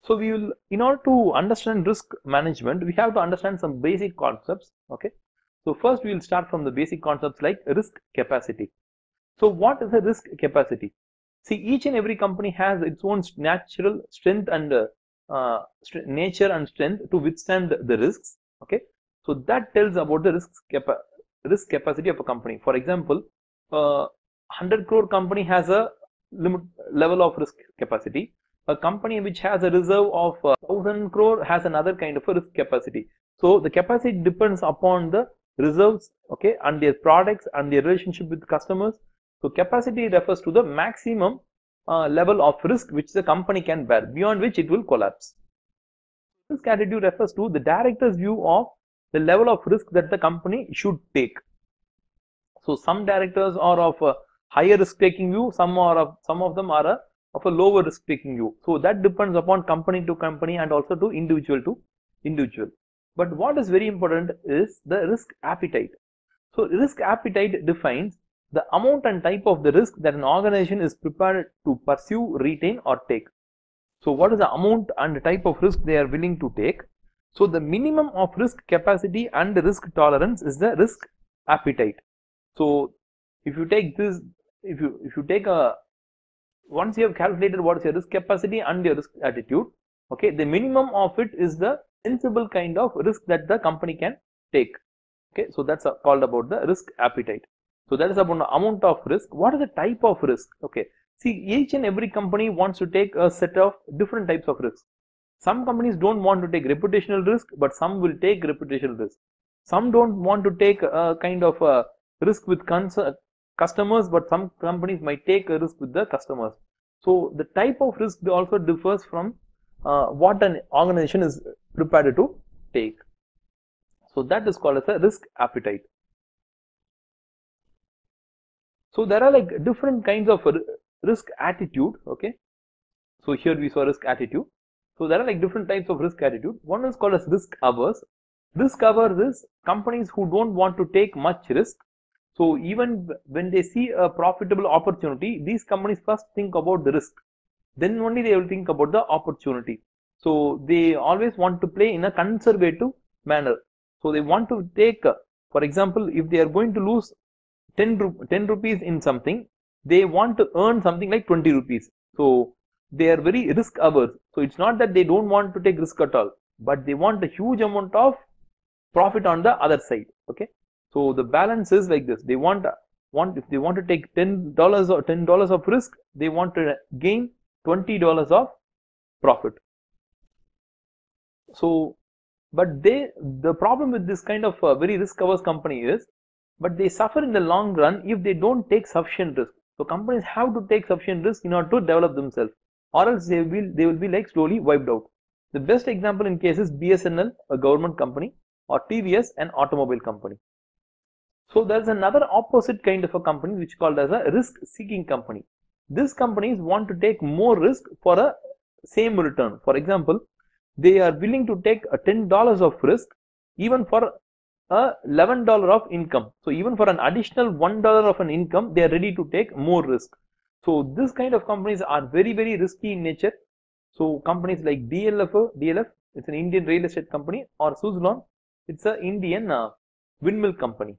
So we will, in order to understand risk management, we have to understand some basic concepts. Okay. So first we will start from the basic concepts like risk capacity. So what is a risk capacity? See, each and every company has its own natural strength and nature and strength to withstand the risks. Okay. So that tells about the risk capacity of a company. For example, 100 crore company has a limit level of risk capacity. A company which has a reserve of 1000 crore has another kind of a risk capacity. So the capacity depends upon the reserves, okay, and their products and their relationship with customers. So capacity refers to the maximum level of risk which the company can bear, beyond which it will collapse. Risk attitude refers to the director's view of the level of risk that the company should take. So some directors are of a higher risk taking view, some of them are of a lower risk taking view. So that depends upon company to company and also to individual. But what is very important is the risk appetite. So risk appetite defines the amount and type of the risk that an organization is prepared to pursue, retain or take. So what is the amount and the type of risk they are willing to take? So the minimum of risk capacity and risk tolerance is the risk appetite. So if you take this, if you take a, once you have calculated what is your risk capacity and your risk attitude, okay, the minimum of it is the sensible kind of risk that the company can take. Okay, so that's called about the risk appetite. So that is about the amount of risk. What is the type of risk? Okay, see, each and every company wants to take a set of different types of risks. Some companies don't want to take reputational risk, but some will take reputational risk. Some don't want to take a kind of a risk with customers, but some companies might take a risk with the customers. So the type of risk also differs from what an organization is prepared to take. So that is called as a risk appetite. So there are like different kinds of risk attitude. Okay, so here we saw risk attitude. So there are like different types of risk attitude. One is called as risk averse. Risk averse is companies who don't want to take much risk. So even when they see a profitable opportunity, these companies first think about the risk, then only they will think about the opportunity. So they always want to play in a conservative manner. So they want to take, for example, if they are going to lose 10 rupees in something, they want to earn something like 20 rupees. So they are very risk averse. So it's not that they don't want to take risk at all, but they want a huge amount of profit on the other side. Okay, so the balance is like this. They want if they want to take $10 or $10 of risk, they want to gain $20 of profit. So but the problem with this kind of very risk averse company is, but they suffer in the long run if they don't take sufficient risk. So companies have to take sufficient risk in order to develop themselves, or else they will be like slowly wiped out. The best example in case is BSNL, a government company, or TVS, an automobile company. So there is another opposite kind of a company which is called as a risk seeking company. These companies want to take more risk for a same return. For example, they are willing to take a $10 of risk even for a $11 of income. So even for an additional $1 of an income, they are ready to take more risk. So this kind of companies are very, very risky in nature. So companies like DLF, it's an Indian real estate company, or Suzlon, it's an Indian windmill company.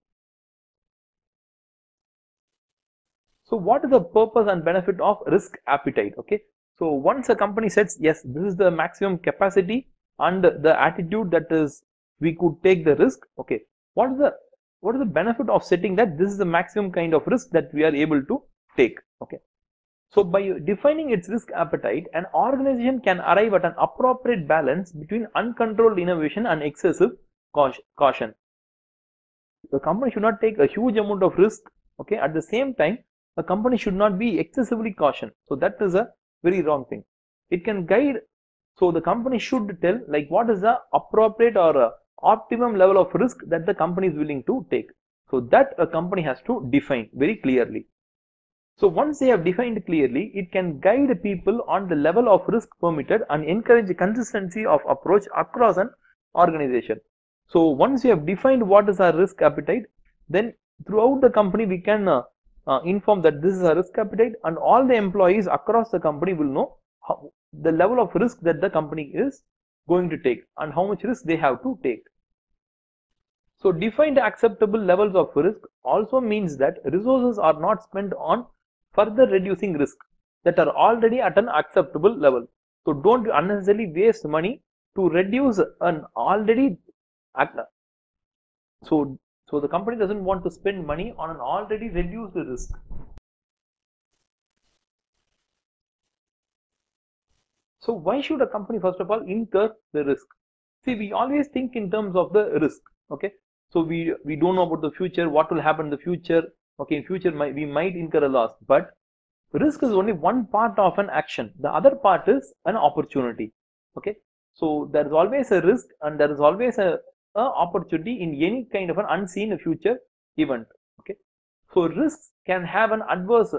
So what is the purpose and benefit of risk appetite? Okay, so once a company says, yes, this is the maximum capacity and the attitude that is we could take the risk. Okay, what is the benefit of setting that this is the maximum kind of risk that we are able to take? Okay, so by defining its risk appetite, an organization can arrive at an appropriate balance between uncontrolled innovation and excessive caution. The company should not take a huge amount of risk. Okay, at the same time, a company should not be excessively cautious. So that is a very wrong thing. It can guide. So the company should tell like what is the appropriate or optimum level of risk that the company is willing to take. So that a company has to define very clearly. So once they have defined clearly, it can guide people on the level of risk permitted and encourage consistency of approach across an organization. So once we have defined what is our risk appetite, then throughout the company we can inform that this is a risk appetite, and all the employees across the company will know the level of risk that the company is going to take and how much risk they have to take. So defined acceptable levels of risk also means that resources are not spent on further reducing risk that are already at an acceptable level. So don't unnecessarily waste money to reduce an already so the company doesn't want to spend money on an already reduced risk. So why should a company first of all incur the risk? See, we always think in terms of the risk. Okay, so we don't know about the future, what will happen in the future. Okay, in future we might incur a loss, but risk is only one part of an action. The other part is an opportunity. Okay, so there is always a risk and there is always a opportunity in any kind of an unseen future event. Okay, so risks can have an adverse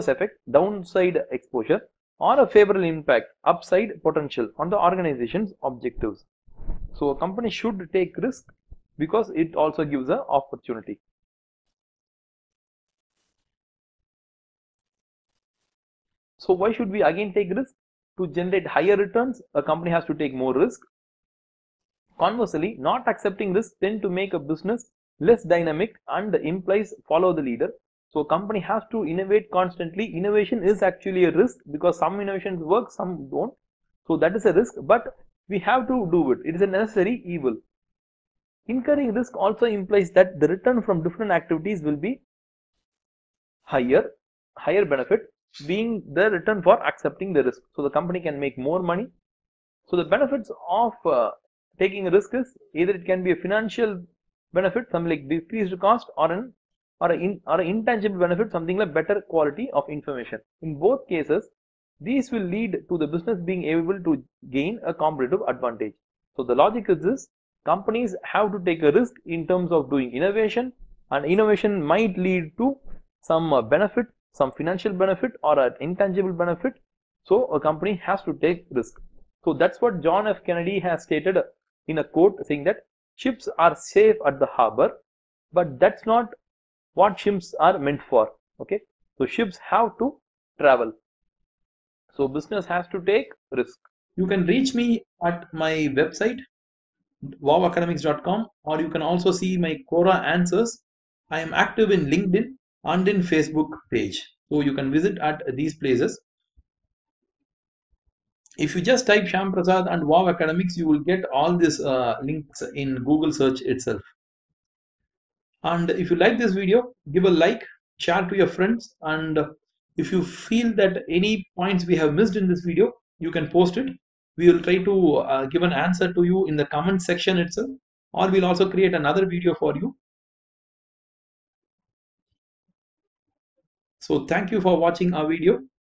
effect, downside exposure, or a favorable impact, upside potential on the organization's objectives. So a company should take risk because it also gives an opportunity. So why should we again take risk? To generate higher returns, a company has to take more risk. Conversely, not accepting risk tend to make a business less dynamic and implies follow the leader. So a company has to innovate constantly. Innovation is actually a risk because some innovations work, some don't. So that is a risk, but we have to do it. It is a necessary evil. Incurring risk also implies that the return from different activities will be higher benefit being the return for accepting the risk. So the company can make more money. So the benefits of taking a risk is either it can be a financial benefit, something like decreased cost, or an intangible benefit, something like better quality of information. In both cases, these will lead to the business being able to gain a competitive advantage. So the logic is this: companies have to take a risk in terms of doing innovation, and innovation might lead to some benefit, some financial benefit or an intangible benefit. So a company has to take risk. So that's what John F. Kennedy has stated in a quote, saying that ships are safe at the harbor, but that's not what ships are meant for. Okay, so ships have to travel. So business has to take risk. You can reach me at my website wowacademics.com, or you can also see my Quora answers. I am active in LinkedIn and in Facebook page, so you can visit at these places. If you just type Shyam Prasad and Wow Academics, you will get all these links in Google search itself. And if you like this video, give a like, share to your friends, and if you feel that any points we have missed in this video, you can post it. We will try to give an answer to you in the comment section itself, or we'll also create another video for you. So thank you for watching our video.